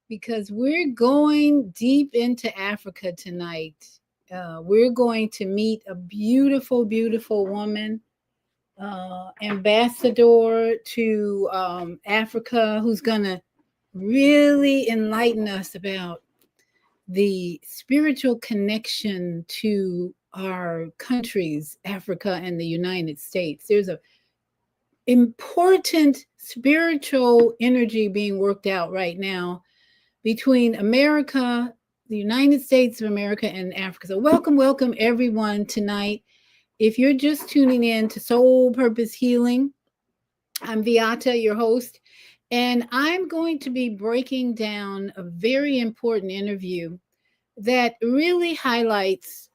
Because we're going deep into Africa tonight. We're going to meet a beautiful, beautiful woman, ambassador to Africa, who's going to really enlighten us about the spiritual connection to our countries, Africa and the United States. There's a important spiritual energy being worked out right now between America, the United States of America, and Africa. So welcome everyone tonight. If you're just tuning in to Soul Purpose Healing, I'm Viata, your host, and I'm going to be breaking down a very important interview that really highlights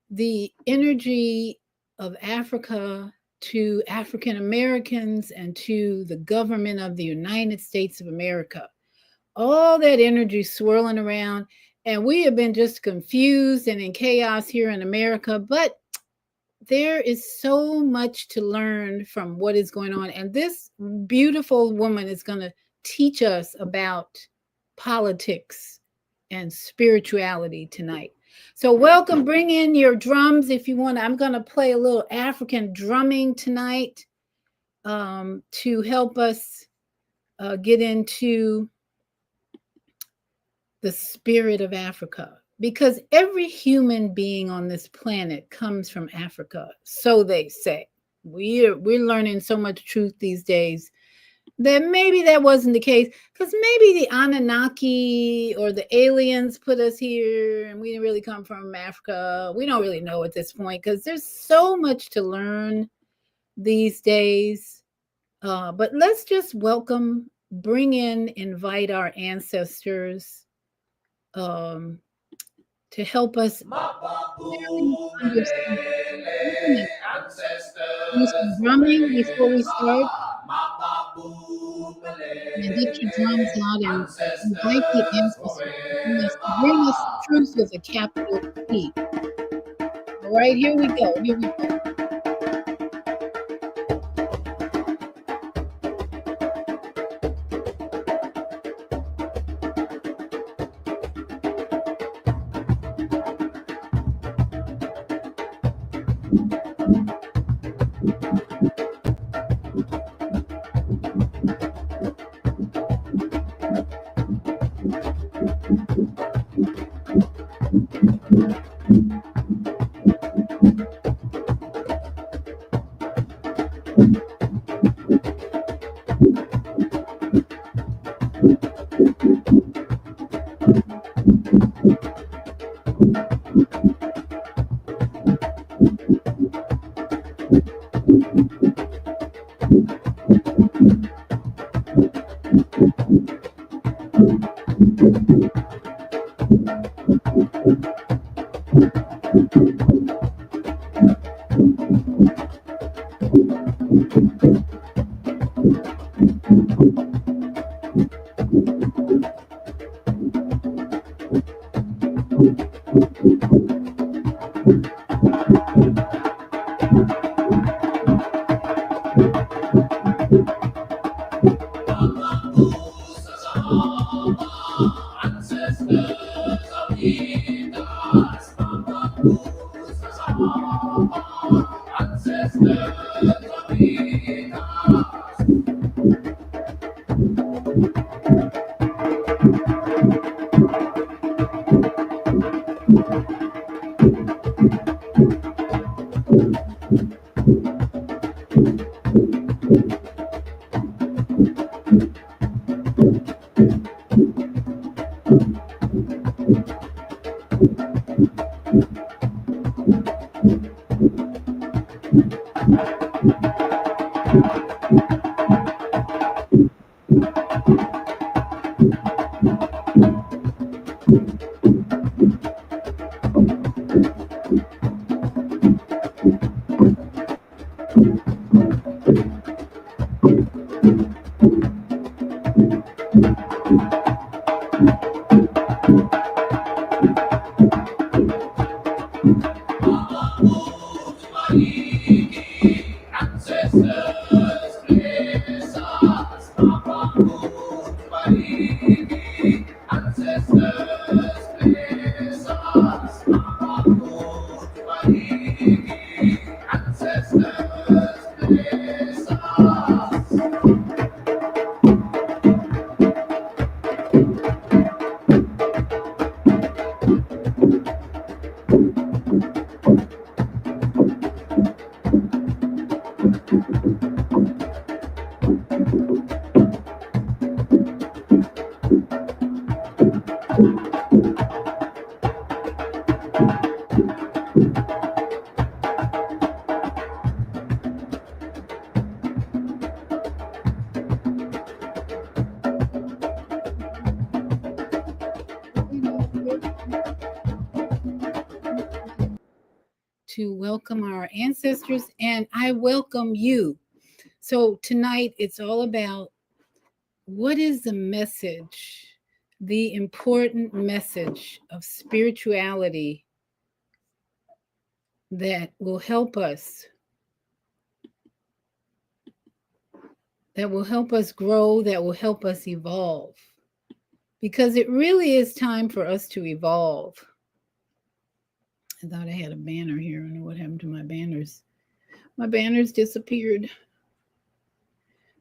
the energy of Africa to African Americans and to the government of the United States of America. All that energy swirling around, and we have been just confused and in chaos here in America, but there is so much to learn from what is going on. And this beautiful woman is going to teach us about politics and spirituality tonight. So welcome, bring in your drums if you want. I'm going to play a little African drumming tonight to help us get into the spirit of Africa, because every human being on this planet comes from Africa, so they say. We're learning so much truth these days that maybe that wasn't the case, because maybe the Anunnaki or the aliens put us here and we didn't really come from Africa. We don't really know at this point, because there's so much to learn these days. But let's just welcome, bring in, invite our ancestors to help us understand. Do some drumming before we start. And get your drums out and invite the ancestors to bring us truth with a capital T. All right, here we go. Here we go. To welcome our ancestors, and I welcome you. So tonight it's all about what is the message, the important message of spirituality that will help us, grow, that will help us evolve. Because it really is time for us to evolve. I thought I had a banner here. I don't know what happened to my banners. My banners disappeared.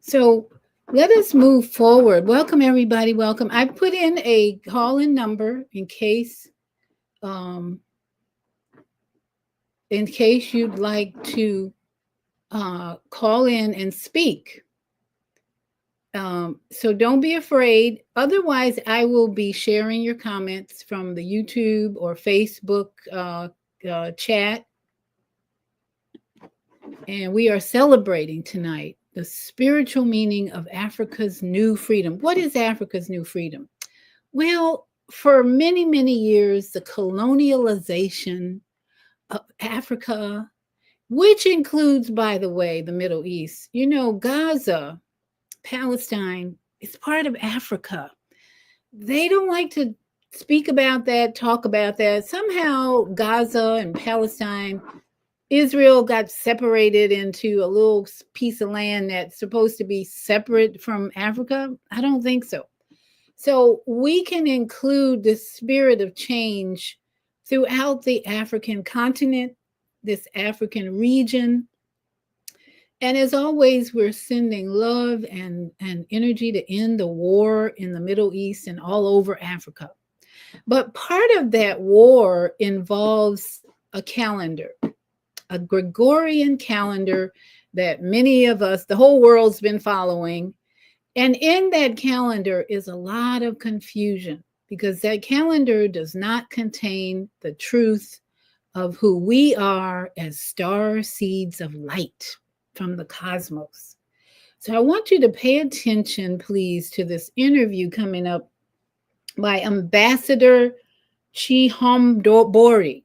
So let us move forward. Welcome, everybody. Welcome. I put in a call-in number in case you'd like to call in and speak. So don't be afraid. Otherwise, I will be sharing your comments from the YouTube or Facebook chat. And we are celebrating tonight the spiritual meaning of Africa's new freedom. What is Africa's new freedom? Well, for many, many years, the colonialization of Africa, which includes, by the way, the Middle East. You know, Gaza, Palestine, is part of Africa. They don't like to speak about that, talk about that. Somehow Gaza and Palestine, Israel got separated into a little piece of land that's supposed to be separate from Africa. I don't think so. So we can include the spirit of change throughout the African continent, this African region. And as always, we're sending love and energy to end the war in the Middle East and all over Africa. But part of that war involves a calendar, a Gregorian calendar that many of us, the whole world's been following. And in that calendar is a lot of confusion because that calendar does not contain the truth of who we are as star seeds of light from the cosmos. So I want you to pay attention, please, to this interview coming up by Ambassador Chihombori,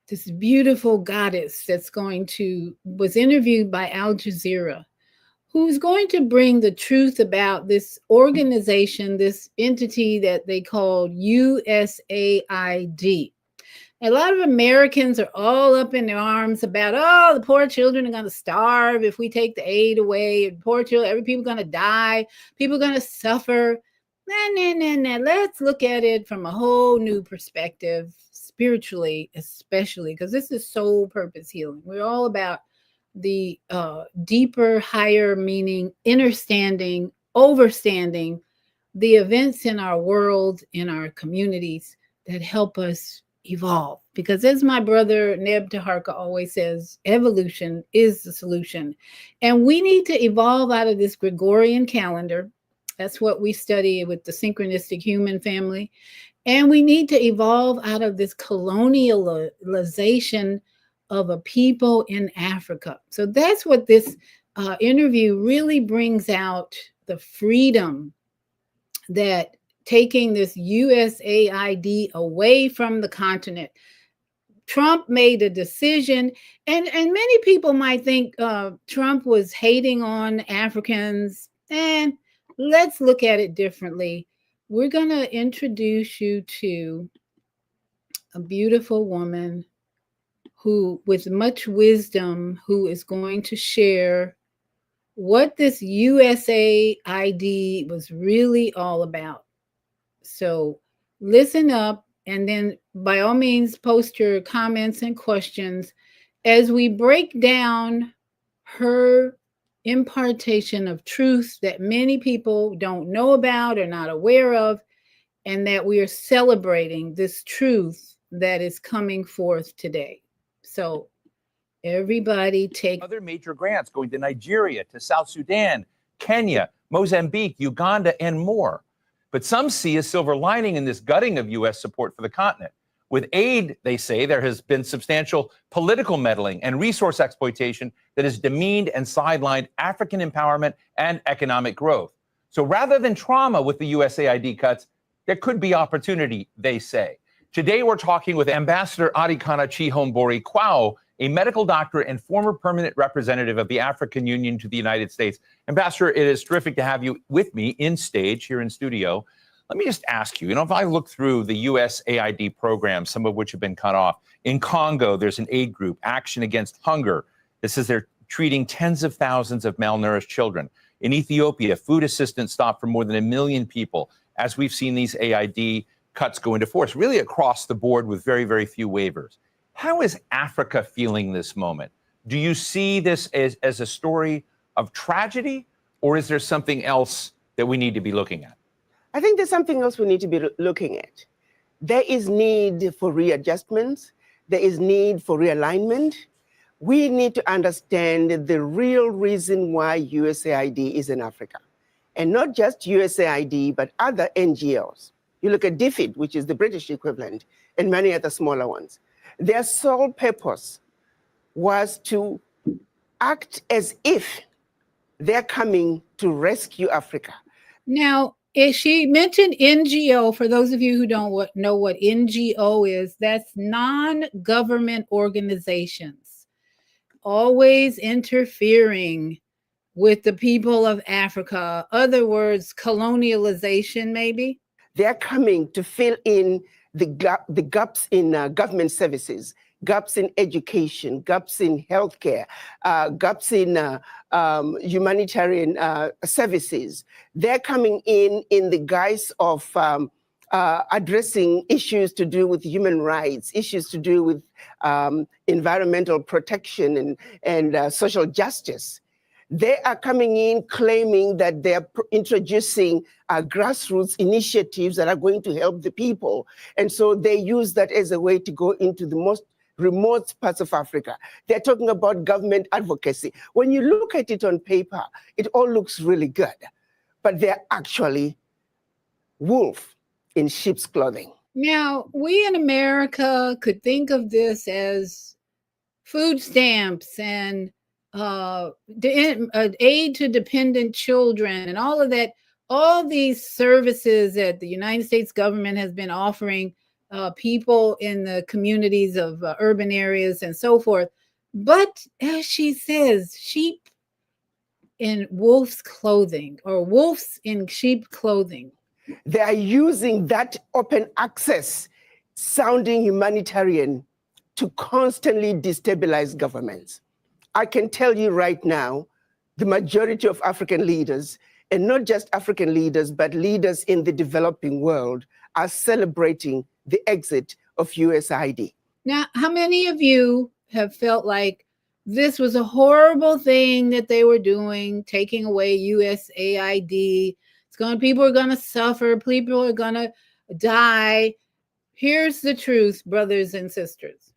this beautiful goddess was interviewed by Al Jazeera, who's going to bring the truth about this organization, this entity that they called USAID. A lot of Americans are all up in their arms about, oh, the poor children are going to starve if we take the aid away. And poor children, every people are going to die. People are going to suffer. Nah. Let's look at it from a whole new perspective, spiritually, especially, because this is soul purpose healing. We're all about the deeper, higher meaning, understanding, overstanding the events in our world, in our communities that help us evolve. Because as my brother Neb Taharka always says, evolution is the solution. And we need to evolve out of this Gregorian calendar. That's what we study with the synchronistic human family. And we need to evolve out of this colonialization of a people in Africa. So that's what this interview really brings out, the freedom that taking this USAID away from the continent. Trump made a decision, and many people might think Trump was hating on Africans, and let's look at it differently. We're going to introduce you to a beautiful woman who, with much wisdom, who is going to share what this USAID was really all about. So listen up, and then by all means post your comments and questions as we break down her impartation of truth that many people don't know about or not aware of, and that we are celebrating this truth that is coming forth today. So everybody take other major grants going to Nigeria, to South Sudan, Kenya, Mozambique, Uganda, and more. But some see a silver lining in this gutting of U.S. support for the continent. With aid, they say, there has been substantial political meddling and resource exploitation that has demeaned and sidelined African empowerment and economic growth. So rather than trauma with the USAID cuts, there could be opportunity, they say. Today, we're talking with Ambassador Adikana Chihombori Kwao, a medical doctor and former permanent representative of the African Union to the United States. Ambassador, it is terrific to have you with me in stage here in studio. Let me just ask you, if I look through the USAID programs, some of which have been cut off, in Congo, there's an aid group, Action Against Hunger. This is they're treating tens of thousands of malnourished children. In Ethiopia, food assistance stopped for more than 1 million people, as we've seen these AID cuts go into force, really across the board with very, very few waivers. How is Africa feeling this moment? Do you see this as a story of tragedy, or is there something else that we need to be looking at? I think there's something else we need to be looking at. There is need for readjustments. There is need for realignment. We need to understand the real reason why USAID is in Africa. And not just USAID, but other NGOs. You look at DFID, which is the British equivalent, and many other smaller ones. Their sole purpose was to act as if they're coming to rescue Africa. Now, if she mentioned NGO, for those of you who don't know what NGO is, that's non-government organizations, always interfering with the people of Africa. Other words, colonialization, maybe? They're coming to fill in the gaps in government services, gaps in education, gaps in healthcare, gaps in humanitarian services. They're coming in the guise of addressing issues to do with human rights, issues to do with environmental protection and social justice. They are coming in claiming that they're introducing grassroots initiatives that are going to help the people. And so they use that as a way to go into the most remote parts of Africa. They're talking about government advocacy. When you look at it on paper, it all looks really good, but they're actually wolf in sheep's clothing. Now, we in America could think of this as food stamps and aid to dependent children and all of that, all these services that the United States government has been offering people in the communities of urban areas and so forth. But as she says, sheep in wolf's clothing or wolves in sheep clothing. They are using that open access sounding humanitarian to constantly destabilize governments. I can tell you right now, the majority of African leaders, and not just African leaders, but leaders in the developing world, are celebrating the exit of USAID. Now, how many of you have felt like this was a horrible thing that they were doing, taking away USAID? People are going to suffer. People are going to die. Here's the truth, brothers and sisters.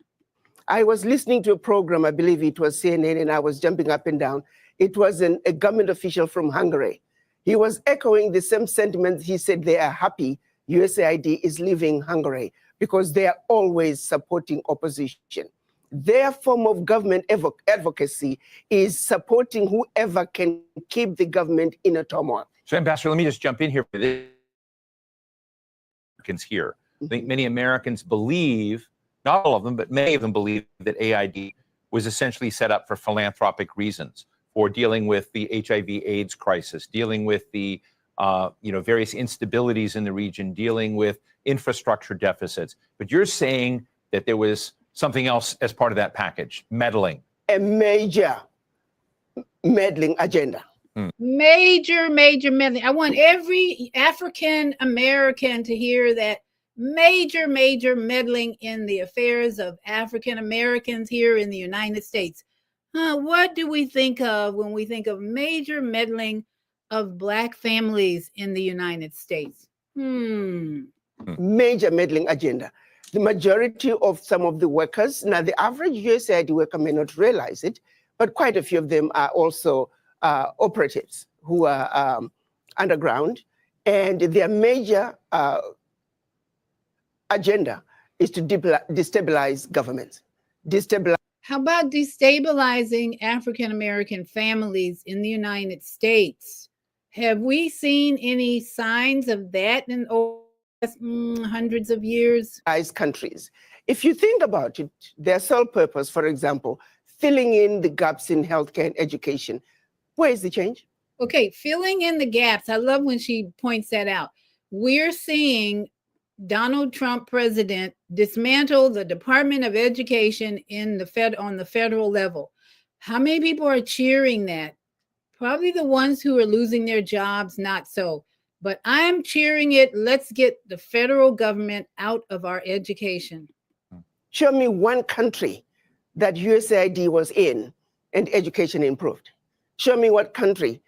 I was listening to a program, I believe it was CNN, and I was jumping up and down. It was a government official from Hungary. He was echoing the same sentiments. He said they are happy USAID is leaving Hungary because they are always supporting opposition. Their form of government advocacy is supporting whoever can keep the government in a turmoil. So, Ambassador, let me just jump in here for this. Americans here. I think many Americans believe, not all of them, but many of them believe that AID was essentially set up for philanthropic reasons, for dealing with the HIV/AIDS crisis, dealing with the various instabilities in the region, dealing with infrastructure deficits. But you're saying that there was something else as part of that package, meddling. A major meddling agenda. Major meddling. I want every African American to hear that. Major meddling in the affairs of African Americans here in the United States. What do we think of when we think of major meddling of Black families in the United States? Major meddling agenda. The majority of some of the workers, now the average USAID worker may not realize it, but quite a few of them are also operatives who are underground, and their major agenda is to destabilize governments. How about destabilizing African American families in the United States? Have we seen any signs of that in hundreds of years? Countries. If you think about it, their sole purpose, for example, filling in the gaps in healthcare and education. Where is the change? Okay, filling in the gaps. I love when she points that out. We're seeing Donald Trump president dismantle the Department of Education on the federal level. How many people are cheering that? Probably the ones who are losing their jobs, not so. But I'm cheering it. Let's get the federal government out of our education. Show me one country that USAID was in and education improved. Show me what country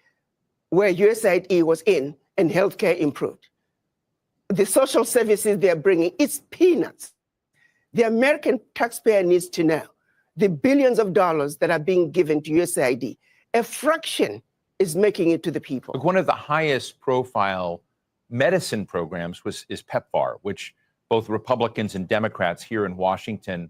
where USAID was in and healthcare improved. The social services they're bringing, it's peanuts. The American taxpayer needs to know the billions of dollars that are being given to USAID, a fraction is making it to the people. Look, one of the highest profile medicine programs is PEPFAR, which both Republicans and Democrats here in Washington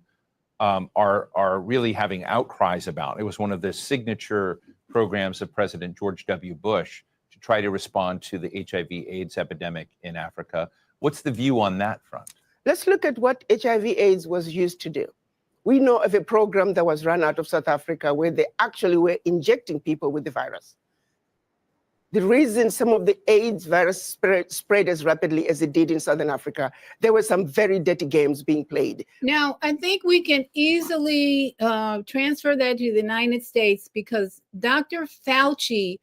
are really having outcries about. It was one of the signature programs of President George W. Bush to try to respond to the HIV/AIDS epidemic in Africa. What's the view on that front? Let's look at what HIV/AIDS was used to do. We know of a program that was run out of South Africa where they actually were injecting people with the virus. The reason some of the AIDS virus spread as rapidly as it did in Southern Africa, there were some very dirty games being played. Now, I think we can easily transfer that to the United States because Dr. Fauci,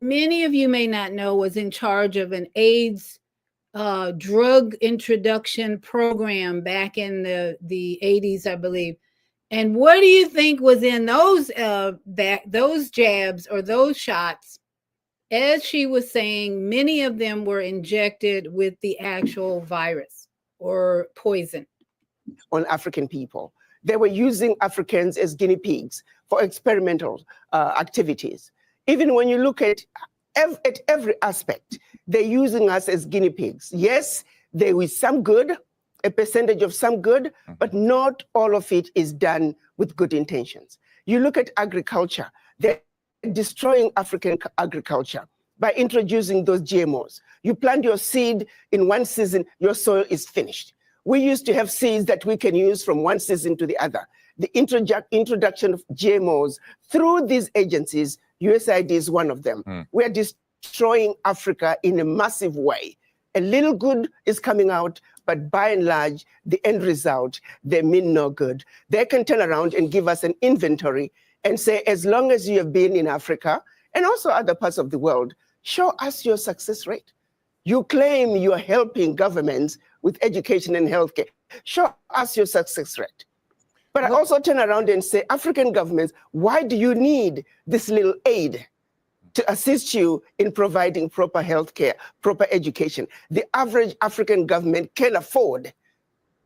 many of you may not know, was in charge of an AIDS drug introduction program back in the 80s, I believe. And what do you think was in those jabs or those shots? As she was saying, many of them were injected with the actual virus or poison. On African people. They were using Africans as guinea pigs for experimental activities. Even when you look at every aspect, they're using us as guinea pigs. Yes, there is some good a percentage of some good, but not all of it is done with good intentions. You look at agriculture, they're destroying African agriculture by introducing those GMOs. You plant your seed in one season, your soil is finished. We used to have seeds that we can use from one season to the other. The introduction of GMOs through these agencies, USAID is one of them. We are destroying Africa in a massive way. A little good is coming out, but by and large, the end result, they mean no good. They can turn around and give us an inventory and say, as long as you have been in Africa and also other parts of the world, show us your success rate. You claim you are helping governments with education and healthcare. Show us your success rate. But I also turn around and say, African governments, why do you need this little aid to assist you in providing proper healthcare, proper education? The average African government can afford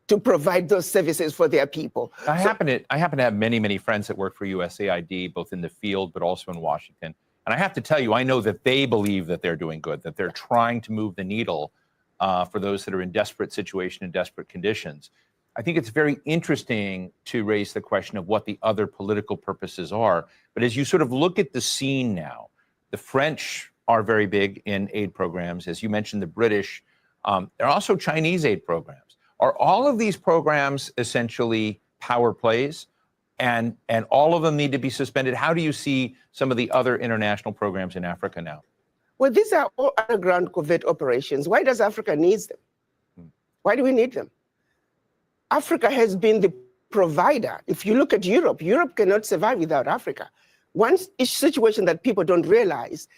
to provide those services for their people. I happen to have many friends that work for USAID, both in the field, but also in Washington. And I have to tell you, I know that they believe that they're doing good, that they're trying to move the needle for those that are in desperate situation and desperate conditions. I think it's very interesting to raise the question of what the other political purposes are. But as you sort of look at the scene now, the French are very big in aid programs. As you mentioned, the British, there are also Chinese aid programs. Are all of these programs essentially power plays and all of them need to be suspended? How do you see some of the other international programs in Africa now? Well, these are all underground covert operations. Why does Africa need them? Why do we need them? Africa has been the provider. If you look at Europe, Europe cannot survive without Africa. One situation that people don't realize,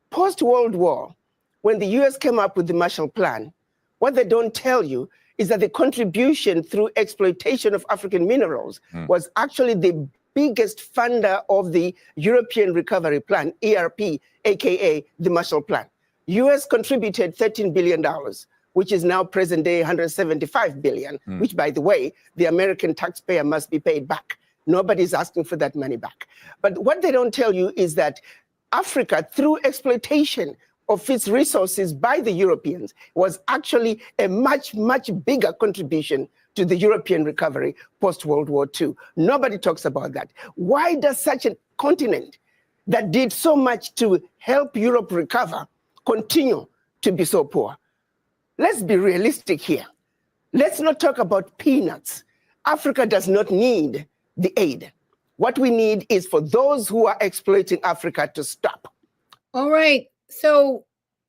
post-World War, when the US came up with the Marshall Plan, what they don't tell you is that the contribution through exploitation of African minerals was actually the biggest funder of the European Recovery Plan, ERP, aka the Marshall Plan. US contributed $13 billion, which is now present day $175 billion, which, by the way, the American taxpayer must be paid back. Nobody's asking for that money back. But what they don't tell you is that Africa, through exploitation of its resources by the Europeans, was actually a much bigger contribution to the European recovery post-World War II. Nobody talks about that. Why does such a continent that did so much to help Europe recover continue to be so poor? Let's be realistic here. Let's not talk about peanuts. Africa does not need the aid. What we need is for those who are exploiting Africa to stop. All right. So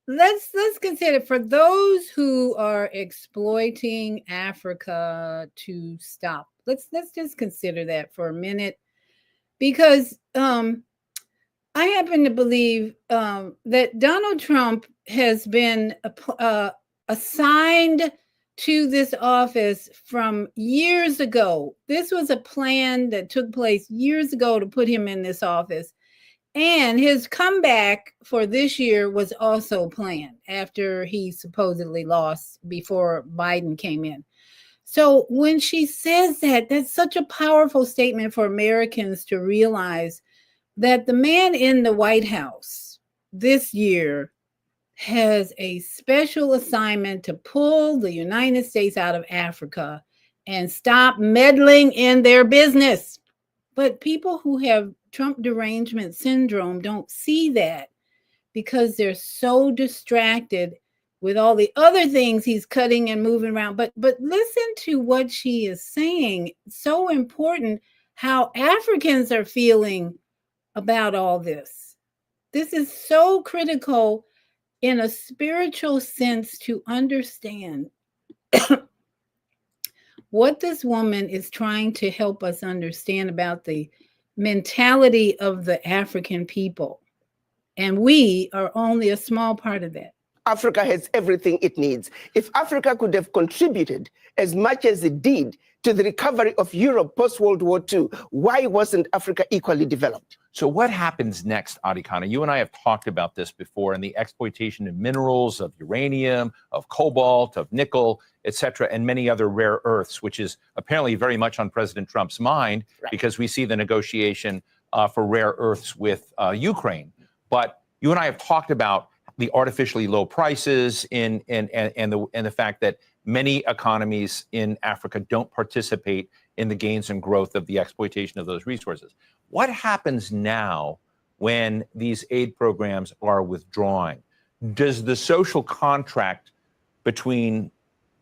let's consider, for those who are exploiting Africa to stop. Let's just consider that for a minute, because I happen to believe that Donald Trump has been assigned to this office from years ago. This was a plan that took place years ago to put him in this office. And his comeback for this year was also planned after he supposedly lost before Biden came in. So when she says that, that's such a powerful statement for Americans to realize that the man in the White House this year has a special assignment to pull the United States out of Africa and stop meddling in their business. But people who have Trump derangement syndrome don't see that because they're so distracted with all the other things he's cutting and moving around. But listen to what she is saying. It's so important how Africans are feeling about all this. This is so critical in a spiritual sense to understand what this woman is trying to help us understand about the mentality of the African people. And we are only a small part of that. Africa has everything it needs. If Africa could have contributed as much as it did to the recovery of Europe post-World War II, why wasn't Africa equally developed? So what happens next, Adhikana? You and I have talked about this before, and the exploitation of minerals, of uranium, of cobalt, of nickel, et cetera, and many other rare earths, which is apparently very much on President Trump's mind, because we see the negotiation for rare earths with Ukraine. But you and I have talked about the artificially low prices and the fact that many economies in Africa don't participate in the gains and growth of the exploitation of those resources. What happens now when these aid programs are withdrawing? Does the social contract between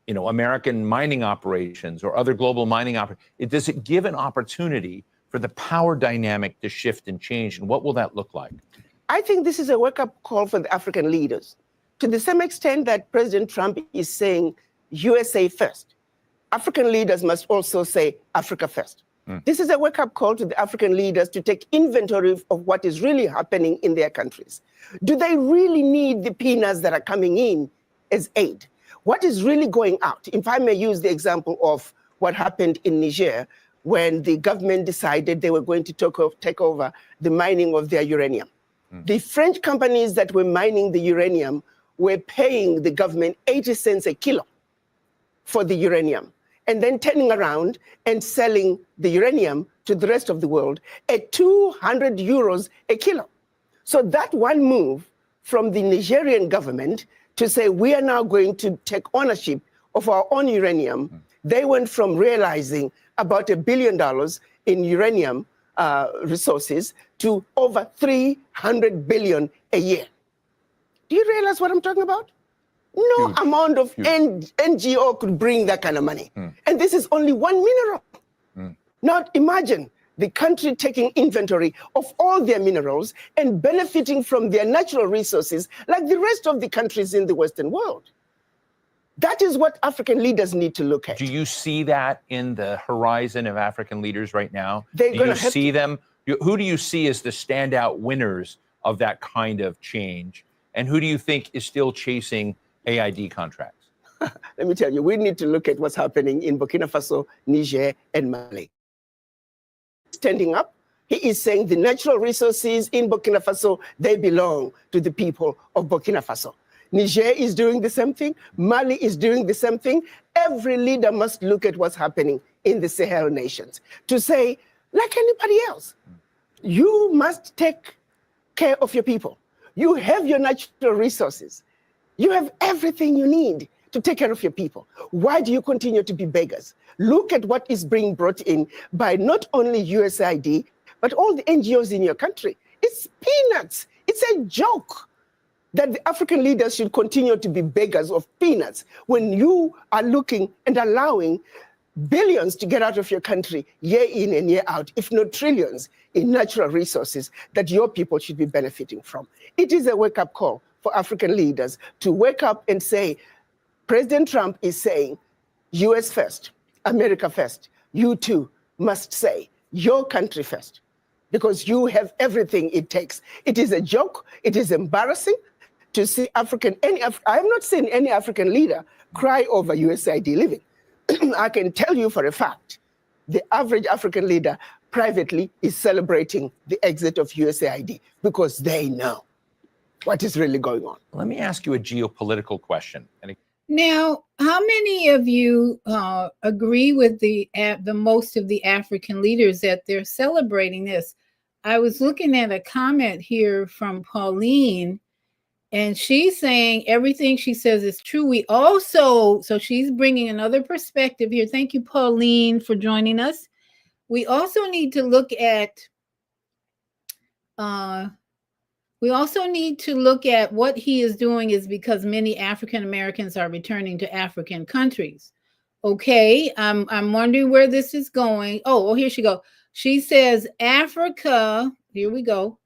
American mining operations or other global mining operations, does it give an opportunity for the power dynamic to shift and change? And what will that look like? I think this is a wake-up call for the African leaders. To the same extent that President Trump is saying USA first, African leaders must also say Africa first. This is a wake-up call to the African leaders to take inventory of what is really happening in their countries. Do they really need the peanuts that are coming in as aid? What is really going out? If I may use the example of what happened in Niger when the government decided they were going to take over the mining of their uranium. The French companies that were mining the uranium were paying the government 80 cents a kilo for the uranium, and then turning around and selling the uranium to the rest of the world at 200 euros a kilo. So that one move from the Nigerian government to say we are now going to take ownership of our own uranium, they went from realizing about $1 billion in uranium resources to over 300 billion a year. Do you realize what I'm talking about? No Huge. amount of NGO could bring that kind of money. And this is only one mineral. Now imagine the country taking inventory of all their minerals and benefiting from their natural resources like the rest of the countries in the Western world. That is what African leaders need to look at. Do you see that in the horizon of African leaders right now? They're do gonna you have see to. them? Who do you see as the standout winners of that kind of change? And who do you think is still chasing AID contracts? Let me tell you, we need to look at what's happening in Burkina Faso, Niger, and Mali. Standing up, he is saying the natural resources in Burkina Faso, they belong to the people of Burkina Faso. Niger is doing the same thing. Mali is doing the same thing. Every leader must look at what's happening in the Sahel nations to say, like anybody else, you must take care of your people. You have your natural resources. You have everything you need to take care of your people. Why do you continue to be beggars? Look at what is being brought in by not only USAID, but all the NGOs in your country. It's peanuts. It's a joke that the African leaders should continue to be beggars of peanuts when you are looking and allowing billions to get out of your country year in and year out, if not trillions, in natural resources that your people should be benefiting from. It is a wake-up call for African leaders to wake up and say, President Trump is saying, US first, America first. You too must say, your country first, because you have everything it takes. It is a joke. It is embarrassing to see I have not seen any African leader cry over USAID living. I can tell you for a fact, the average African leader privately is celebrating the exit of USAID because they know what is really going on. Let me ask you a geopolitical question. Now, how many of you agree with the most of the African leaders that they're celebrating this? I was looking at a comment here from Pauline, and she's saying everything she says is true. We also, so she's bringing another perspective here. Thank you, Pauline, for joining us. We also need to look at what he is doing is because many African Americans are returning to African countries. Okay, I'm wondering where this is going. Oh, here she goes. She says Africa, here we go.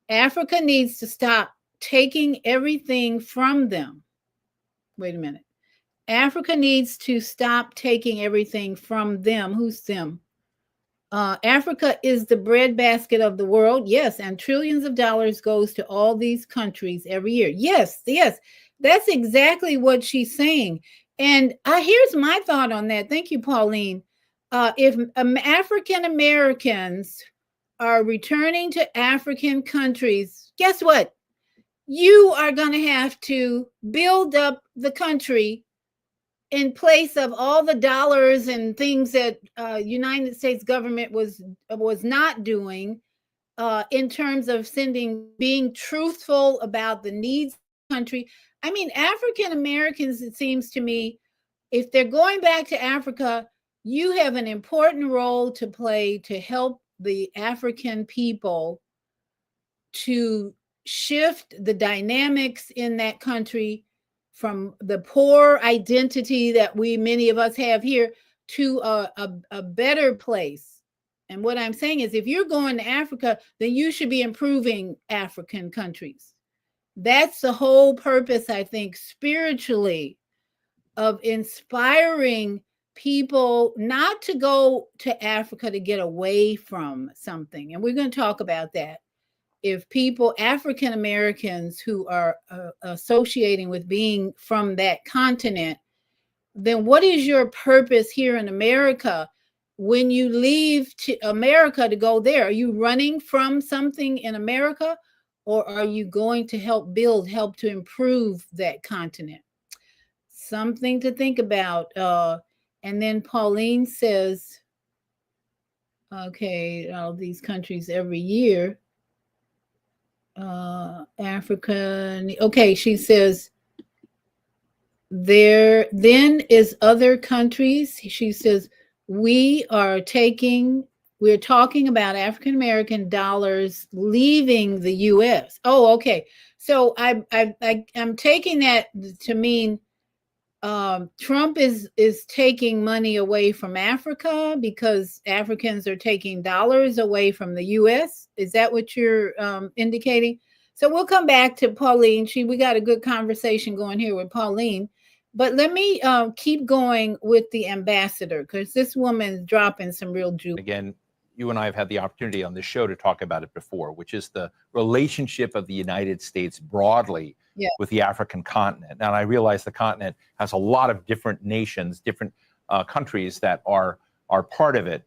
Africa needs to stop taking everything from them. Wait a minute. Africa needs to stop taking everything from them. Who's them? Africa is the breadbasket of the world. Yes, and trillions of dollars goes to all these countries every year. Yes, that's exactly what she's saying. And here's my thought on that. Thank you, Pauline. If African Americans are returning to African countries, guess what? You are going to have to build up the country in place of all the dollars and things that United States government was not doing in terms of being truthful about the needs of the country. I mean, African Americans, it seems to me, if they're going back to Africa, you have an important role to play to help the African people to shift the dynamics in that country from the poor identity that many of us have here, to a better place. And what I'm saying is, if you're going to Africa, then you should be improving African countries. That's the whole purpose, I think, spiritually, of inspiring people not to go to Africa to get away from something. And we're going to talk about that. If people, African Americans who are associating with being from that continent, then what is your purpose here in America when you leave to America to go there? Are you running from something in America, or are you going to help to improve that continent? Something to think about. And then Pauline says, okay, all these countries every year. Africa, okay, she says, there then is other countries. She says, we're talking about African American dollars leaving the US. Oh, okay. So I'm taking that to mean Trump is taking money away from Africa because Africans are taking dollars away from the US. Is that what you're indicating? So we'll come back to Pauline. We got a good conversation going here with Pauline. But let me keep going with the ambassador, because this woman's dropping some real juice. Again, you and I have had the opportunity on this show to talk about it before, which is the relationship of the United States broadly with the African continent. Now, I realize the continent has a lot of different nations, different countries that are part of it.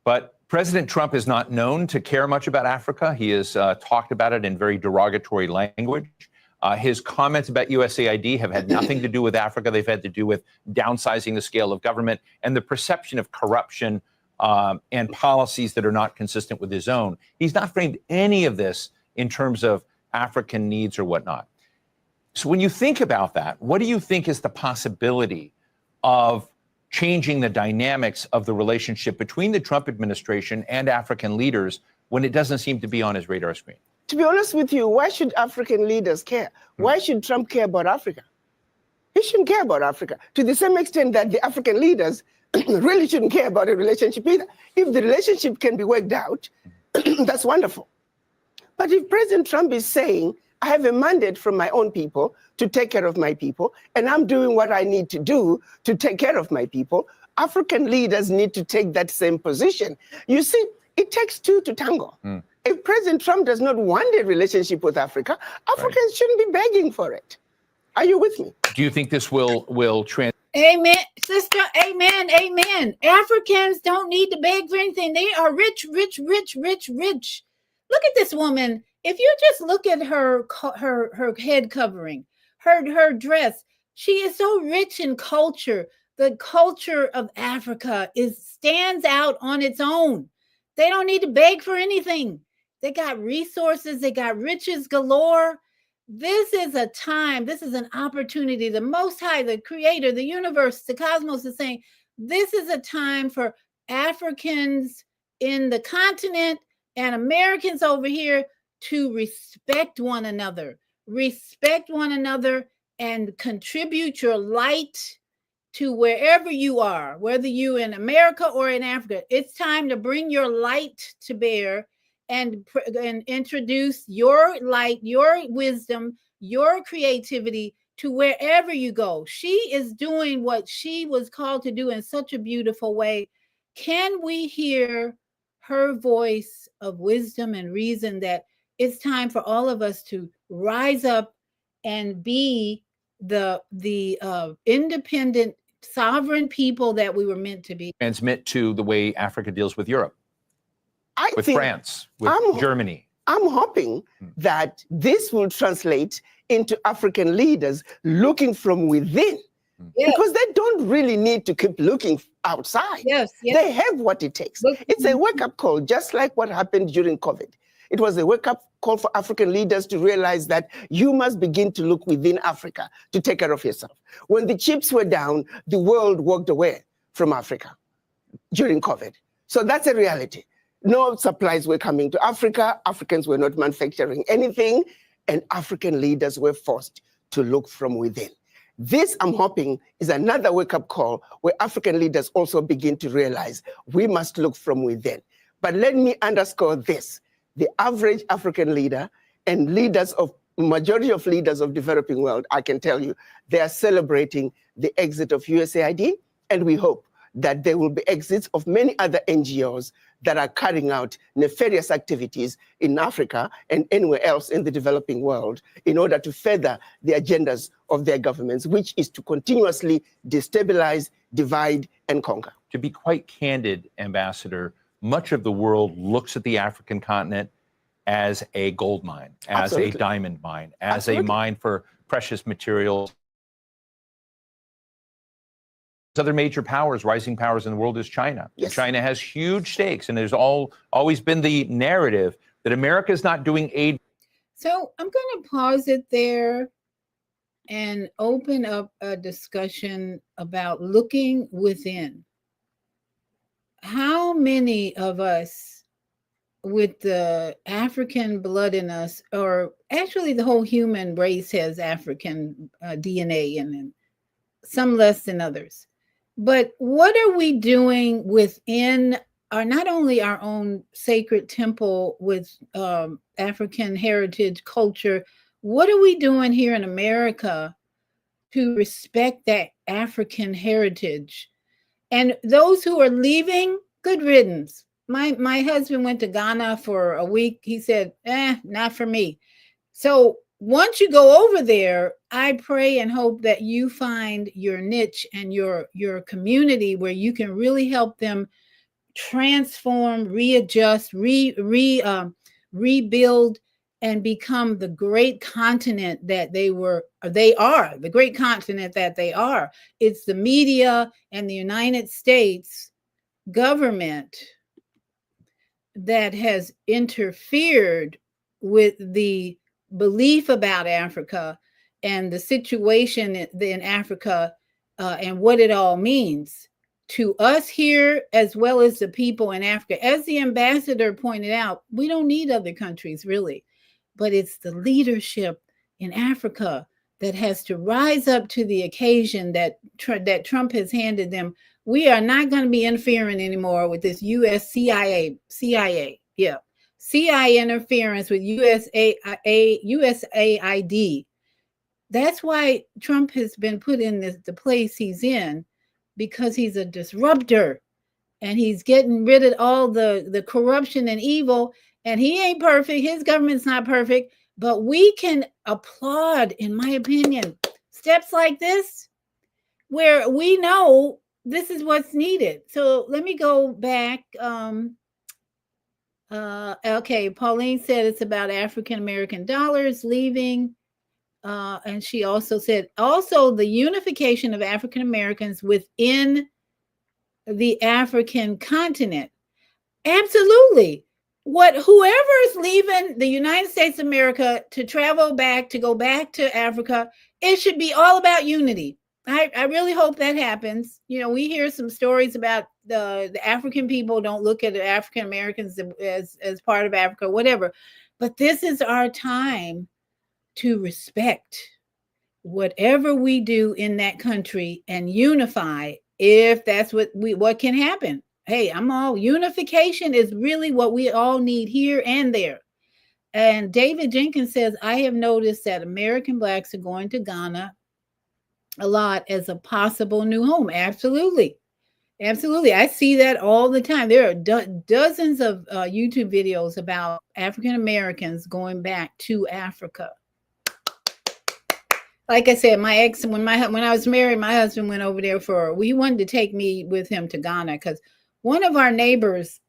But President Trump is not known to care much about Africa. He has talked about it in very derogatory language. His comments about USAID have had nothing to do with Africa. They've had to do with downsizing the scale of government and the perception of corruption and policies that are not consistent with his own. He's not framed any of this in terms of African needs or whatnot. So when you think about that, what do you think is the possibility of changing the dynamics of the relationship between the Trump administration and African leaders when it doesn't seem to be on his radar screen? To be honest with you, why should African leaders care? Why should Trump care about Africa? He shouldn't care about Africa to the same extent that the African leaders really shouldn't care about the relationship either. If the relationship can be worked out, that's wonderful. But if President Trump is saying, I have a mandate from my own people to take care of my people, and I'm doing what I need to do to take care of my people, African leaders need to take that same position. You see, it takes two to tango. If President Trump does not want a relationship with Africa, Africans shouldn't be begging for it. Are you with me? Do you think this will Amen, sister. Amen. Amen. Africans don't need to beg for anything. They are rich, rich, rich, rich, rich. Look at this woman. If you just look at her head covering, her dress, she is so rich in culture. The culture of Africa stands out on its own. They don't need to beg for anything. They got resources. They got riches galore. This is a time. This is an opportunity. The Most High, the Creator, the universe, the cosmos is saying, this is a time for Africans in the continent and Americans over here to respect one another, and contribute your light to wherever you are, whether you in America or in Africa. It's time to bring your light to bear and introduce your light, your wisdom, your creativity to wherever you go. She is doing what she was called to do in such a beautiful way. Can we hear her voice of wisdom and reason that it's time for all of us to rise up and be the independent, sovereign people that we were meant to be? Transmit to the way Africa deals with Europe, with France, with Germany. I'm hoping that this will translate into African leaders looking from within. Yes. Because they don't really need to keep looking outside. Yes. They have what it takes. It's a wake-up call, just like what happened during COVID. It was a wake-up call for African leaders to realize that you must begin to look within Africa to take care of yourself. When the chips were down, the world walked away from Africa during COVID. So that's a reality. No supplies were coming to Africa. Africans were not manufacturing anything, and African leaders were forced to look from within. This, I'm hoping, is another wake-up call where African leaders also begin to realize we must look from within. But let me underscore this. The average African leader and majority of leaders of developing world, I can tell you, they are celebrating the exit of USAID, and we hope that there will be exits of many other NGOs that are carrying out nefarious activities in Africa and anywhere else in the developing world in order to further the agendas of their governments, which is to continuously destabilize, divide, and conquer. To be quite candid, Ambassador, much of the world looks at the African continent as a gold mine, as Absolutely. a diamond mine, as Absolutely. a mine for precious materials. Other major powers, rising powers in the world is China. Yes. China has huge stakes, and there's always been the narrative that America is not doing aid. So I'm going to pause it there and open up a discussion about looking within. How many of us with the African blood in us, or actually the whole human race has African DNA in it, some less than others. But what are we doing within not only our own sacred temple with African heritage culture, what are we doing here in America to respect that African heritage? And those who are leaving, good riddance. My husband went to Ghana for a week. He said, not for me. So once you go over there, I pray and hope that you find your niche and your community where you can really help them transform, readjust, rebuild, and become the great continent that they are, the great continent that they are. It's the media and the United States government that has interfered with the belief about Africa and the situation in Africa and what it all means to us here, as well as the people in Africa. As the ambassador pointed out, we don't need other countries really, but it's the leadership in Africa that has to rise up to the occasion that Trump has handed them. We are not going to be interfering anymore with this US CIA, CIA interference with USAID. That's why Trump has been put in the place he's in, because he's a disruptor and he's getting rid of all the corruption and evil. And he ain't perfect. His government's not perfect, but we can applaud, in my opinion, steps like this where we know this is what's needed. So let me go back. Okay, Pauline said it's about African-American dollars leaving. And she also said, also the unification of African-Americans within the African continent. Absolutely. Whoever is leaving the United States of America to travel back, to go back to Africa, it should be all about unity. I really hope that happens. You know, we hear some stories about the African people don't look at the African Americans as part of Africa, whatever. But this is our time to respect whatever we do in that country and unify if that's what can happen. Hey, unification is really what we all need here and there. And David Jenkins says, I have noticed that American Blacks are going to Ghana a lot as a possible new home. Absolutely. Absolutely. I see that all the time. There are dozens of YouTube videos about African Americans going back to Africa. Like I said, my ex, when I was married, my husband went over there he wanted to take me with him to Ghana because one of our neighbors,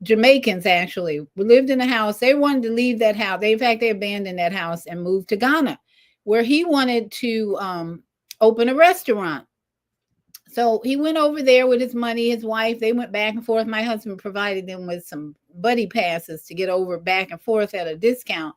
Jamaicans actually, lived in a house. They wanted to leave that house. They abandoned that house and moved to Ghana, where he wanted to open a restaurant. So he went over there with his money, his wife. They went back and forth. My husband provided them with some buddy passes to get over back and forth at a discount.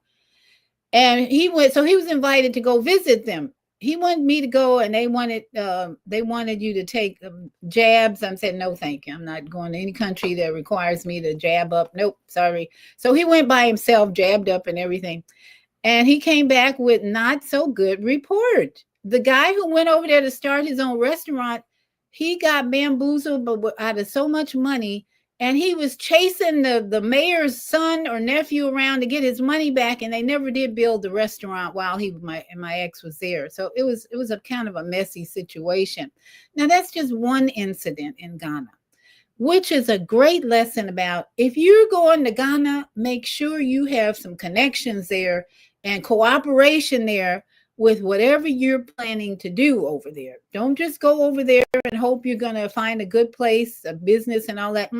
And he went, so he was invited to go visit them. He wanted me to go, and they wanted you to take jabs. I'm saying, no, thank you. I'm not going to any country that requires me to jab up. Nope, sorry. So he went by himself, jabbed up and everything. And he came back with not so good report. The guy who went over there to start his own restaurant, he got bamboozled out of so much money, and he was chasing the mayor's son or nephew around to get his money back, and they never did build the restaurant while my ex was there. So it was a kind of a messy situation. Now that's just one incident in Ghana, which is a great lesson about if you're going to Ghana, make sure you have some connections there and cooperation there with whatever you're planning to do over there. Don't just go over there and hope you're going to find a good place, a business and all that.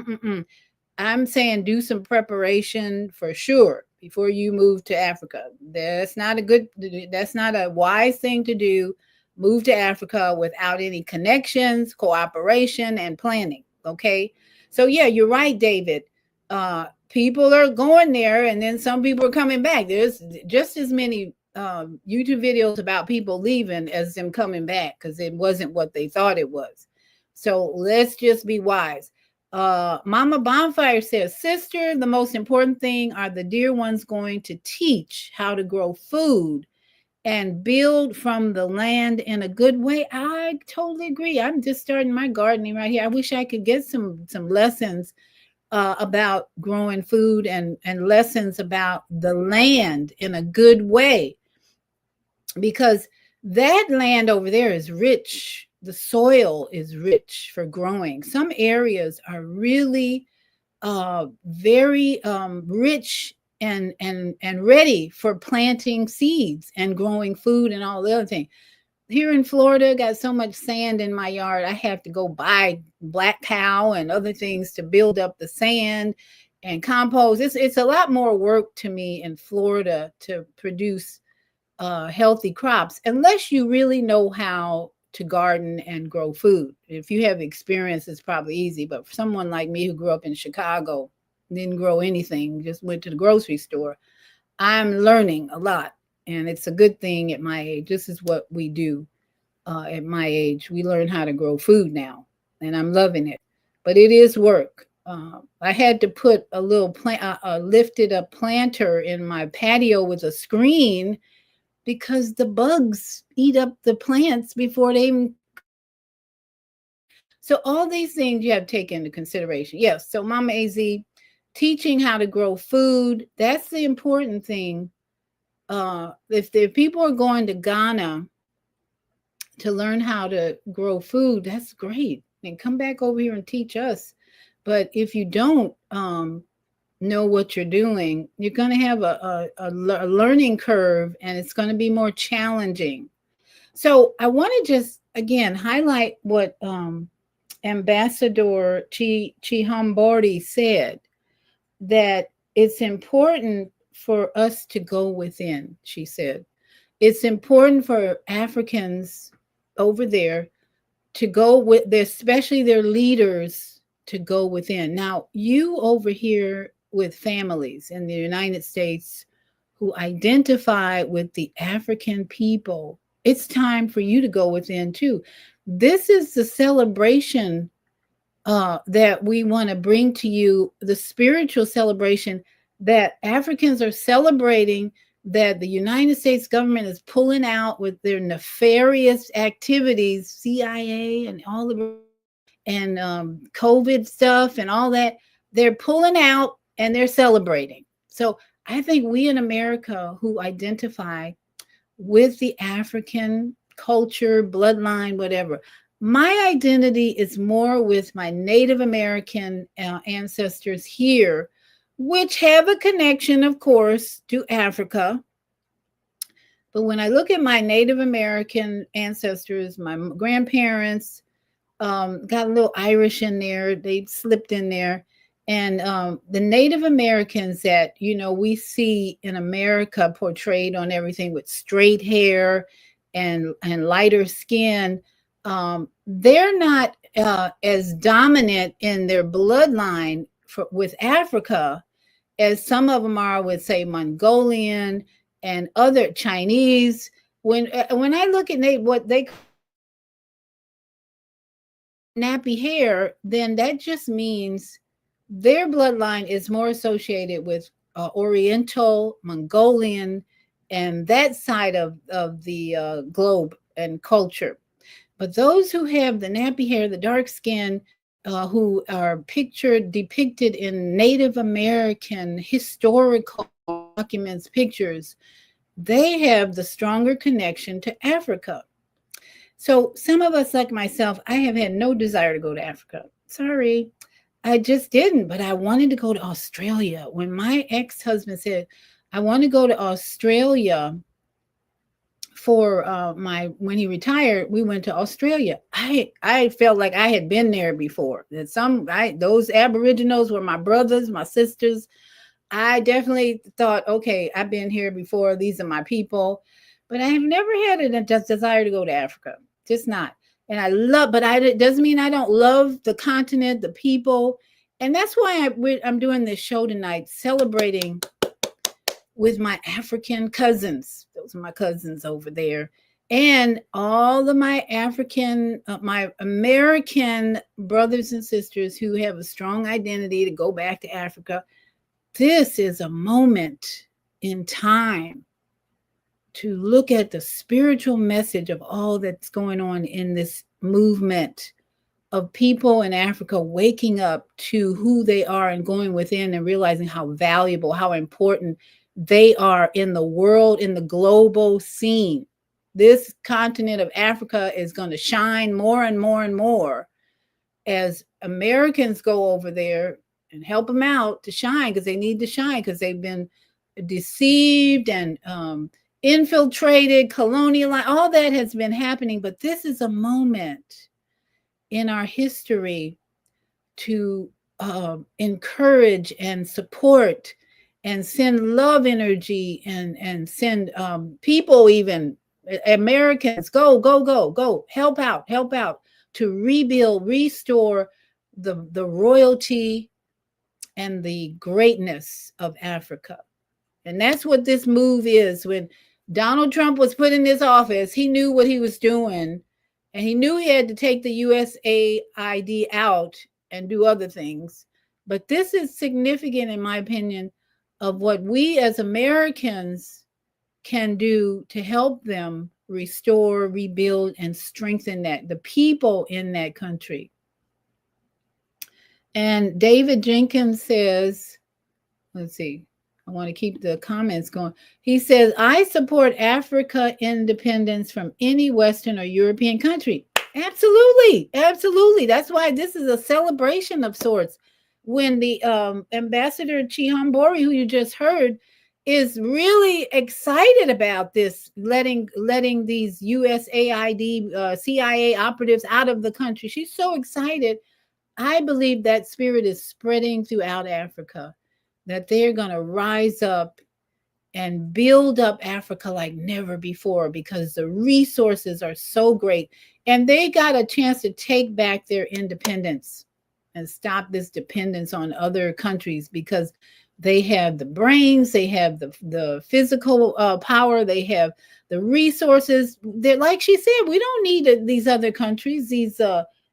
I'm saying do some preparation for sure before you move to Africa. That's not a wise thing to do. Move to Africa without any connections, cooperation, and planning. Okay. So yeah, you're right, David. People are going there, and then some people are coming back. There's just as many YouTube videos about people leaving as them coming back because it wasn't what they thought it was. So let's just be wise. Mama Bonfire says, sister, the most important thing are the dear ones going to teach how to grow food and build from the land in a good way. I totally agree. I'm just starting my gardening right here. I wish I could get some lessons about growing food and lessons about the land in a good way, because that land over there is rich. The soil is rich for growing. Some areas are really very rich and ready for planting seeds and growing food and all the other things. Here in Florida, got so much sand in my yard, I have to go buy black cow and other things to build up the sand and compost. It's a lot more work to me in Florida to produce healthy crops, unless you really know how to garden and grow food. If you have experience, it's probably easy. But for someone like me who grew up in Chicago, didn't grow anything, just went to the grocery store, I'm learning a lot. And it's a good thing at my age. This is what we do at my age. We learn how to grow food now, and I'm loving it. But it is work. I had to put a little lifted up planter in my patio with a screen because the bugs eat up the plants before they even. So all these things you have to take into consideration. Yes. So Mama AZ, teaching how to grow food, that's the important thing. If people are going to Ghana to learn how to grow food, that's great. And come back over here and teach us. But if you don't know what you're doing, you're going to have a learning curve, and it's going to be more challenging. So I want to just, again, highlight what Ambassador Chihambori said, that it's important for us to go within. She said, it's important for Africans over there to go with, especially their leaders, to go within. Now, you over here with families in the United States who identify with the African people, it's time for you to go within too. This is the celebration that we want to bring to you, the spiritual celebration that Africans are celebrating, that the United States government is pulling out with their nefarious activities, CIA and all the and COVID stuff and all that. They're pulling out and they're celebrating. So I think we in America who identify with the African culture, bloodline, whatever, my identity is more with my Native American ancestors here, which have a connection, of course, to Africa. But when I look at my Native American ancestors, my grandparents got a little Irish in there, they slipped in there. And the Native Americans that, you know, we see in America portrayed on everything with straight hair and lighter skin, they're not as dominant in their bloodline with Africa as some of them are with, say, Mongolian and other Chinese. When I look at what they nappy hair, then that just means their bloodline is more associated with Oriental, Mongolian, and that side of the globe and culture. But those who have the nappy hair, the dark skin, who are depicted in Native American historical documents, pictures, they have the stronger connection to Africa. So some of us, like myself, I have had no desire to go to Africa. Sorry, I just didn't, but I wanted to go to Australia. When my ex-husband said, I want to go to Australia for when he retired, we went to Australia. I felt like I had been there before. That those Aboriginals were my brothers, my sisters. I definitely thought, okay, I've been here before. These are my people. But I have never had a desire to go to Africa. Just not. And it doesn't mean I don't love the continent, the people. And that's why I'm doing this show tonight, celebrating with my African cousins. Those are my cousins over there. And all of my my American brothers and sisters who have a strong identity to go back to Africa. This is a moment in time to look at the spiritual message of all that's going on in this movement of people in Africa waking up to who they are and going within and realizing how valuable, how important they are in the world, in the global scene. This continent of Africa is going to shine more and more and more as Americans go over there and help them out to shine, because they need to shine, because they've been deceived and infiltrated, colonialized. All that has been happening. But this is a moment in our history to encourage and support and send love energy and send people, even Americans, go, help out to rebuild, restore the royalty and the greatness of Africa. And that's what this move is. When Donald Trump was put in this office, he knew what he was doing, and he knew he had to take the USAID out and do other things. But this is significant, in my opinion, of what we as Americans can do to help them restore, rebuild, and strengthen the people in that country. And David Jenkins says, let's see, I want to keep the comments going. He says, I support Africa independence from any Western or European country. Absolutely. Absolutely. That's why this is a celebration of sorts. When the Ambassador Chihambori, who you just heard, is really excited about this, letting these USAID, CIA operatives out of the country. She's so excited. I believe that spirit is spreading throughout Africa, that they're going to rise up and build up Africa like never before, because the resources are so great. And they got a chance to take back their independence and stop this dependence on other countries, because they have the brains, they have the physical power, they have the resources. They're, like she said, we don't need these other countries, these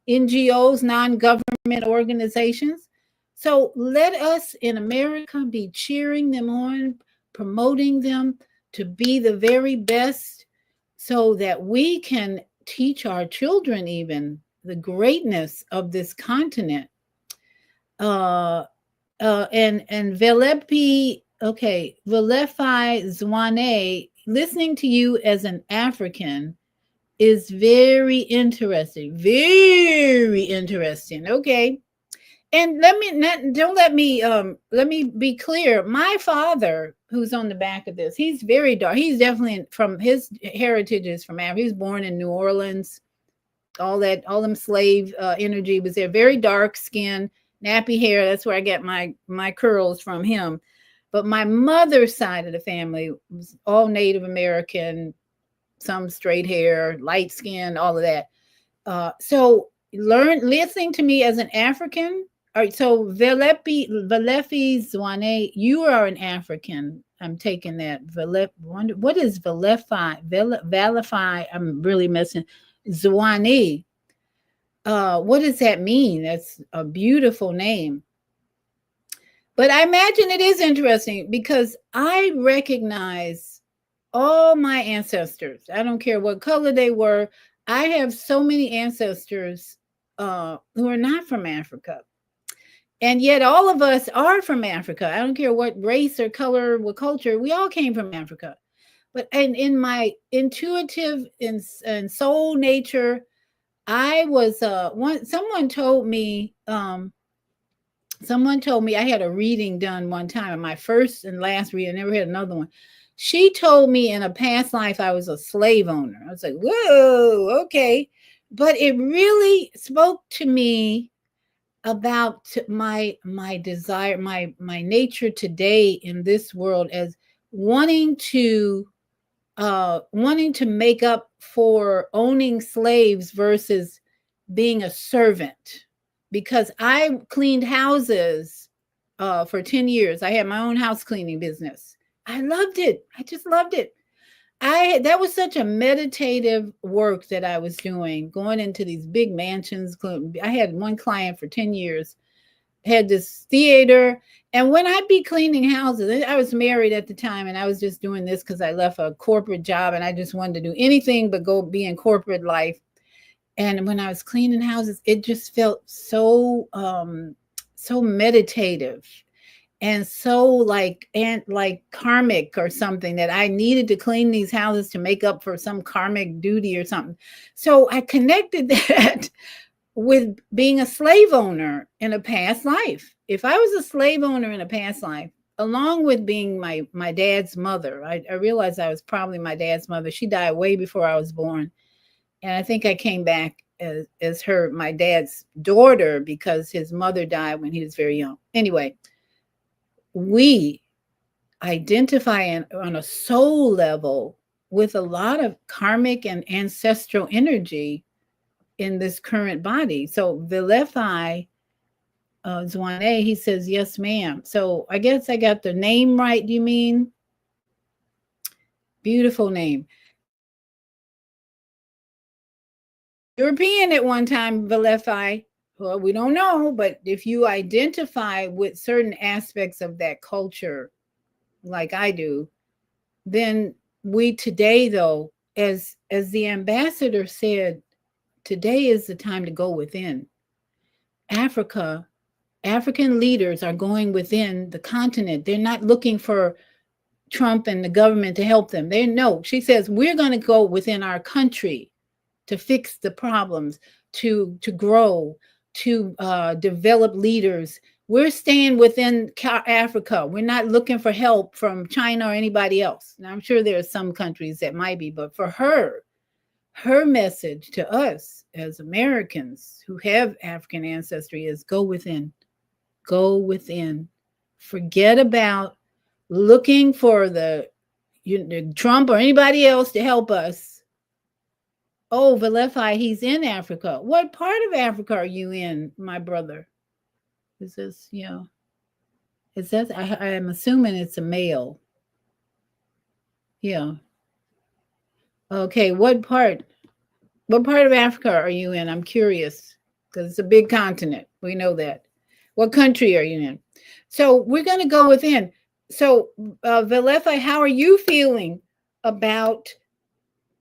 NGOs, non-government organizations. So let us in America be cheering them on, promoting them to be the very best, so that we can teach our children even the greatness of this continent. And Velepi Zwane, listening to you as an African is very interesting. Very interesting. Okay. And let me be clear. My father, who's on the back of this, he's very dark. He's definitely from his heritage is from Africa. He was born in New Orleans. All them slave energy was there. Very dark skin, nappy hair. That's where I get my curls from him. But my mother's side of the family was all Native American, some straight hair, light skin, all of that. So listening to me as an African. All right, so Velefi Zwane, you are an African. I'm taking that. What is Velefi? Velefi, I'm really missing. Zwane. What does that mean? That's a beautiful name. But I imagine it is interesting because I recognize all my ancestors. I don't care what color they were. I have so many ancestors who are not from Africa. And yet all of us are from Africa. I don't care what race or color, what culture, we all came from Africa. But in my intuitive and soul nature, I was someone told me I had a reading done one time, my first and last reading. I never had another one. She told me in a past life I was a slave owner. I was like, whoa, okay. But it really spoke to me about my desire, my nature today in this world as wanting to make up for owning slaves versus being a servant. Because I cleaned houses for 10 years. I had my own house cleaning business. I loved it. I just loved it. That was such a meditative work that I was doing, going into these big mansions. I had one client for 10 years, had this theater. And when I'd be cleaning houses, I was married at the time, and I was just doing this because I left a corporate job and I just wanted to do anything but go be in corporate life. And when I was cleaning houses, it just felt so meditative and so like karmic or something, that I needed to clean these houses to make up for some karmic duty or something. So I connected that with being a slave owner in a past life. If I was a slave owner in a past life, along with being my dad's mother, I realized I was probably my dad's mother. She died way before I was born. And I think I came back as my dad's daughter, because his mother died when he was very young. Anyway, we identify on a soul level with a lot of karmic and ancestral energy in this current body. So Velefi Zwane, he says, yes, ma'am. So I guess I got the name right, do you mean? Beautiful name. European at one time, Velefi. Well, we don't know, but if you identify with certain aspects of that culture, like I do, then we today, though, as the ambassador said, today is the time to go within. African leaders are going within the continent. They're not looking for Trump and the government to help them. She says, we're going to go within our country to fix the problems, to grow, to develop leaders. We're staying within Africa. We're not looking for help from China or anybody else. Now, I'm sure there are some countries that might be, but for her message to us as Americans who have African ancestry is go within. Go within. Forget about looking for the Trump or anybody else to help us. Oh, Velefi, he's in Africa. What part of Africa are you in, my brother? Is this, is that, I'm assuming it's a male. Yeah. Okay, what part of Africa are you in? I'm curious, because it's a big continent. We know that. What country are you in? So we're going to go within. So, Velefi, how are you feeling about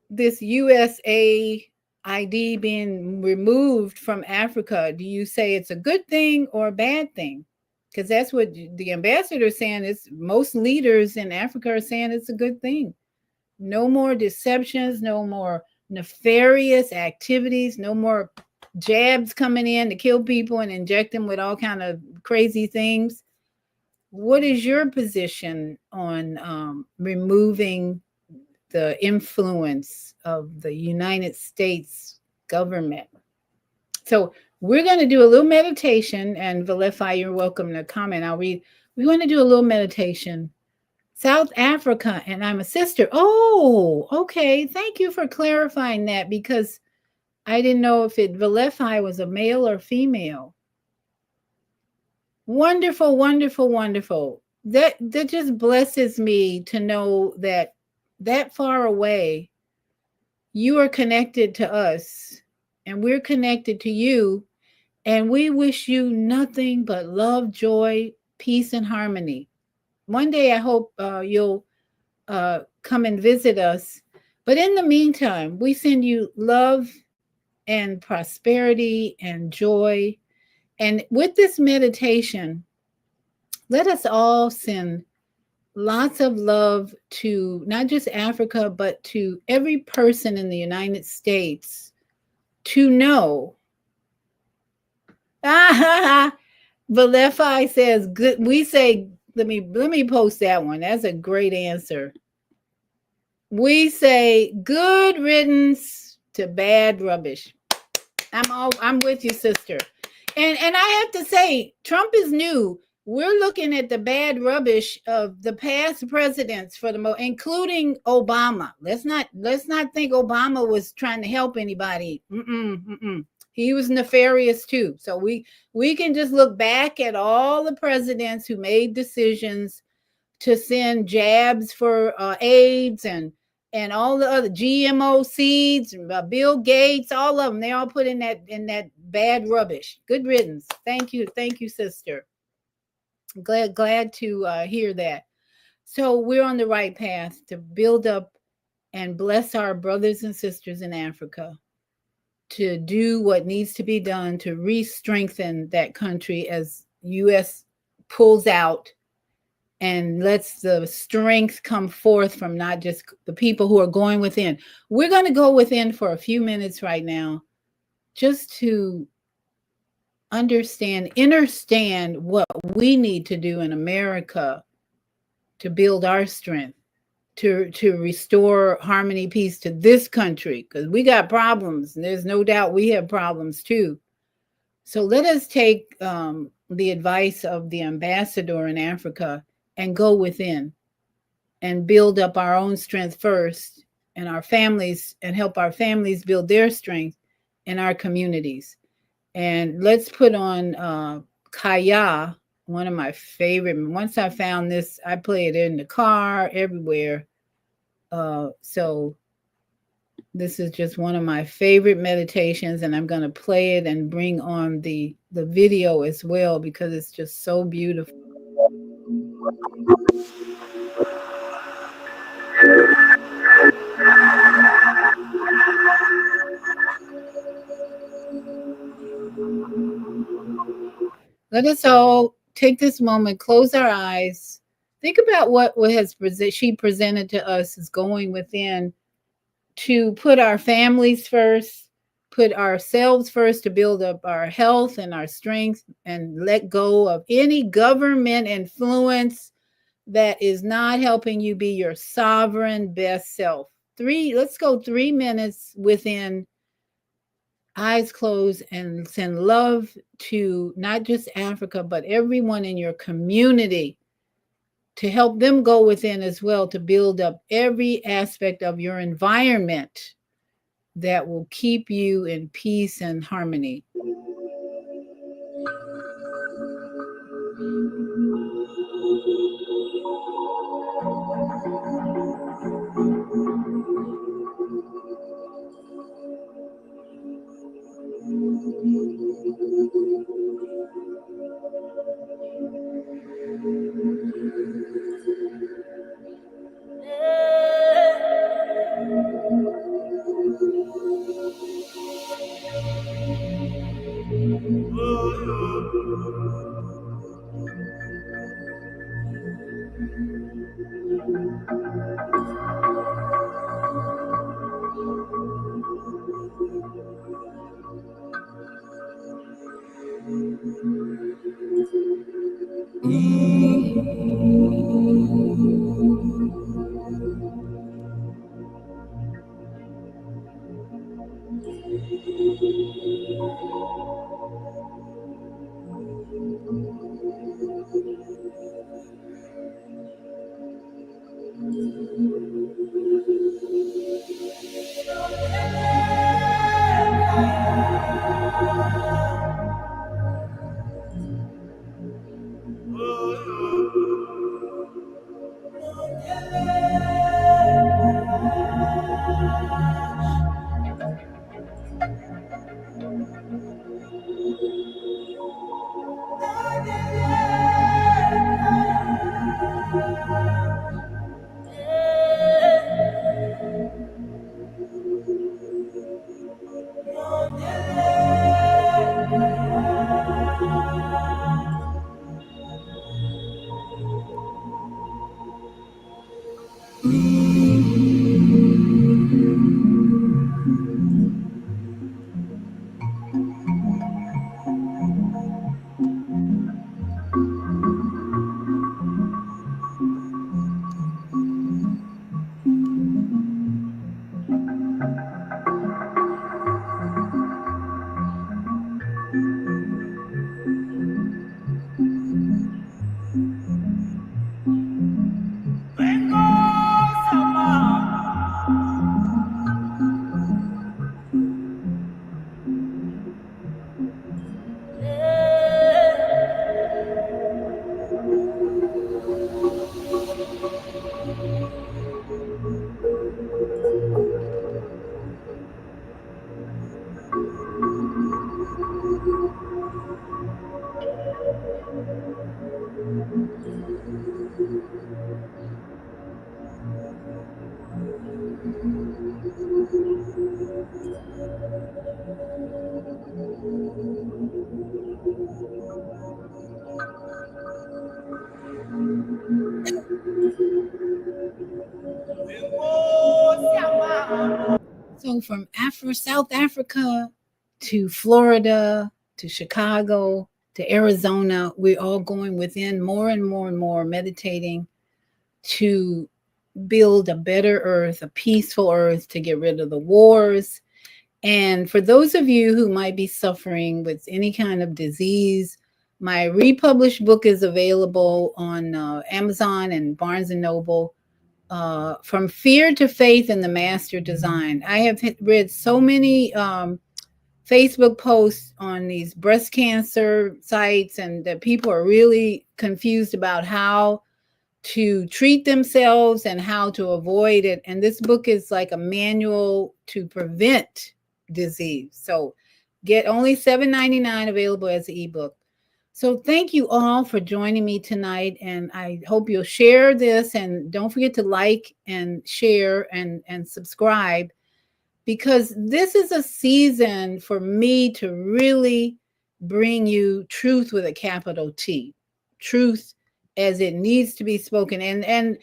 this USAID being removed from Africa? Do you say it's a good thing or a bad thing? Because that's what the ambassador is saying. Is most leaders in Africa are saying it's a good thing. No more deceptions, no more nefarious activities, no more jabs coming in to kill people and inject them with all kind of crazy things. What is your position on removing the influence of the United States government? So we're going to do a little meditation, and Velefi, you're welcome to comment. We're going to do a little meditation. South Africa, and I'm a sister. Oh, okay. Thank you for clarifying that, because I didn't know if Velefi was a male or female. Wonderful, wonderful, wonderful. That just blesses me to know that far away you are connected to us and we're connected to you, and we wish you nothing but love, joy, peace, and harmony. One day I hope you'll come and visit us. But in the meantime, we send you love and prosperity and joy. And with this meditation, let us all send lots of love to not just Africa, but to every person in the United States to know. Velefi says good. We say, let me post that one. That's a great answer. We say good riddance to bad rubbish. I'm with you, sister. And I have to say, Trump is new. We're looking at the bad rubbish of the past presidents for the including Obama. Let's not think Obama was trying to help anybody. He was nefarious too. So we can just look back at all the presidents who made decisions to send jabs for AIDS and all the other GMO seeds, Bill Gates, all of them. They all put in that bad rubbish. Good riddance. Thank you, sister. Glad to hear that. So we're on the right path to build up and bless our brothers and sisters in Africa, to do what needs to be done to re-strengthen that country as U.S. pulls out and lets the strength come forth from not just the people who are going within. We're going to go within for a few minutes right now, just to understand what we need to do in America to build our strength, to restore harmony, peace to this country, because we got problems, and there's no doubt we have problems too. So let us take the advice of the ambassador in Africa and go within and build up our own strength first, and our families, and help our families build their strength in our communities. And let's put on Kaya, one of my favorite. Once I found this, I play it in the car, everywhere. So this is just one of my favorite meditations, and I'm going to play it and bring on the video as well, because it's just so beautiful. Let us all take this moment, close our eyes, think about what she presented to us as going within, to put our families first, put ourselves first, to build up our health and our strength, and let go of any government influence that is not helping you be your sovereign best self. Let's go 3 minutes within, eyes closed, and send love to not just Africa, but everyone in your community, to help them go within as well, to build up every aspect of your environment that will keep you in peace and harmony. So from South Africa to Florida to Chicago to Arizona, we're all going within more and more and more, meditating to build a better earth, a peaceful earth, to get rid of the wars. And for those of you who might be suffering with any kind of disease, my republished book is available on Amazon and Barnes and Noble. From Fear to Faith in the Master Design. I have read so many Facebook posts on these breast cancer sites, and that people are really confused about how to treat themselves and how to avoid it. And this book is like a manual to prevent disease. So get only $7.99, available as an ebook. So thank you all for joining me tonight, and I hope you'll share this, and don't forget to like and share and subscribe, because this is a season for me to really bring you truth with a capital T, truth as it needs to be spoken. And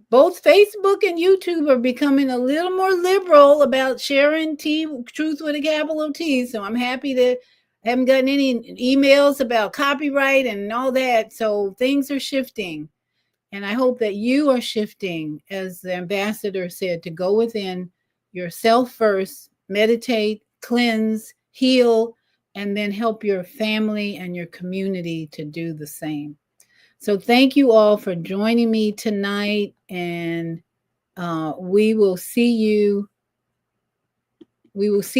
both Facebook and YouTube are becoming a little more liberal about sharing truth with a capital T. So I'm happy to I haven't gotten any emails about copyright and all that. So things are shifting. And I hope that you are shifting, as the ambassador said, to go within yourself first, meditate, cleanse, heal, and then help your family and your community to do the same. So thank you all for joining me tonight, and we will see you. This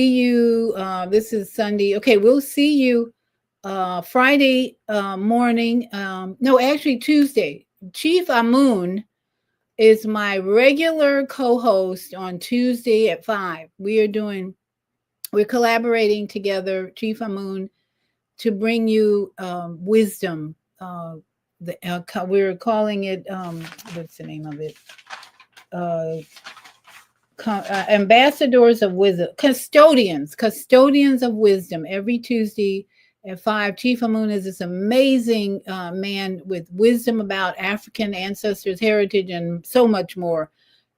is Sunday. Okay, we'll see you Friday morning. No, actually Tuesday. Chief Amun is my regular co-host on Tuesday at 5. We're collaborating together, Chief Amun, to bring you wisdom. We're calling it, what's the name of it? Ambassadors of Wisdom, custodians of wisdom. Every Tuesday at 5, Chief Amun is this amazing man with wisdom about African ancestors, heritage, and so much more.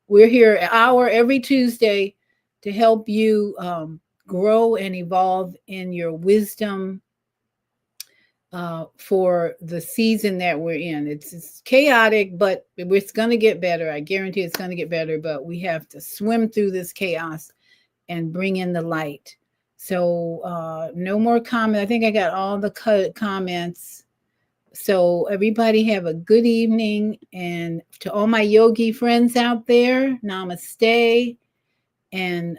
We're here an hour every Tuesday to help you grow and evolve in your wisdom for the season that we're in. It's chaotic, but it's going to get better. I guarantee it's going to get better, but we have to swim through this chaos and bring in the light. So no more comments. I think I got all the comments. So everybody have a good evening. And to all my yogi friends out there, namaste. And